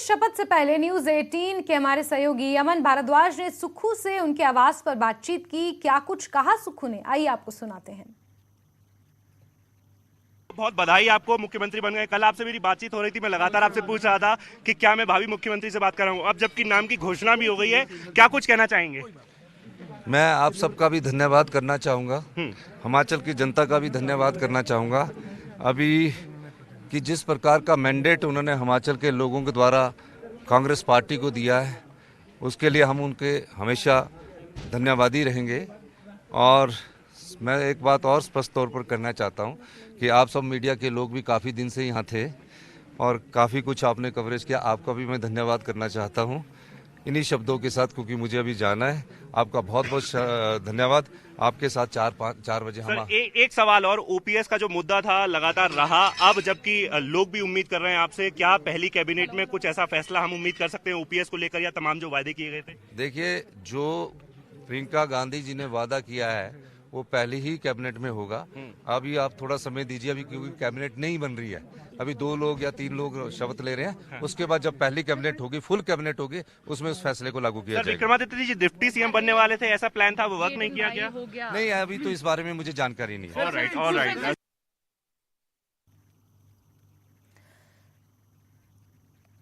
शपथ से पहले न्यूज 18 के हमारे सहयोगी अमन भारद्वाज ने सुक्खू से उनके आवास पर बातचीत की। क्या कुछ कहा सुक्खू ने, आइए आपको सुनाते हैं। बहुत बधाई आपको, मुख्यमंत्री बन गए। कल आपसे मेरी बातचीत हो रही थी, मैं लगातार आपसे पूछ रहा था कि क्या मैं भावी मुख्यमंत्री से बात कर रहा हूँ। अब जबकि नाम की घोषणा भी हो गई है, क्या कुछ कहना चाहेंगे? मैं आप सबका भी धन्यवाद करना चाहूँगा, हिमाचल की जनता का भी धन्यवाद करना चाहूँगा। अभी कि जिस प्रकार का मैंडेट उन्होंने हिमाचल के लोगों के द्वारा कांग्रेस पार्टी को दिया है, उसके लिए हम उनके हमेशा धन्यवादी रहेंगे। और मैं एक बात और स्पष्ट तौर पर करना चाहता हूं कि आप सब मीडिया के लोग भी काफ़ी दिन से यहाँ थे और काफ़ी कुछ आपने कवरेज किया, आपका भी मैं धन्यवाद करना चाहता हूं इन्हीं शब्दों के साथ, क्योंकि मुझे अभी जाना है। आपका बहुत बहुत धन्यवाद। आपके साथ 4 बजे हम एक सवाल और, ओपीएस का जो मुद्दा था लगातार रहा, अब जबकि लोग भी उम्मीद कर रहे हैं आपसे, क्या पहली कैबिनेट में कुछ ऐसा फैसला हम उम्मीद कर सकते हैं ओपीएस को लेकर, या तमाम जो वादे किए गए थे? देखिए, जो प्रियंका गांधी जी ने वादा किया है वो पहले ही कैबिनेट में होगा। अभी आप थोड़ा समय दीजिए, अभी क्योंकि कैबिनेट नहीं बन रही है, अभी 2 लोग या 3 लोग शपथ ले रहे हैं। उसके बाद जब पहली कैबिनेट होगी, फुल कैबिनेट होगी, उसमें उस फैसले को लागू किया जाएगा। विक्रमादित्य जी डिप्टी सीएम बनने वाले थे, ऐसा प्लान था, वो वर्क नहीं किया गया? नहीं, अभी तो इस बारे में मुझे जानकारी नहीं है। ऑलराइट।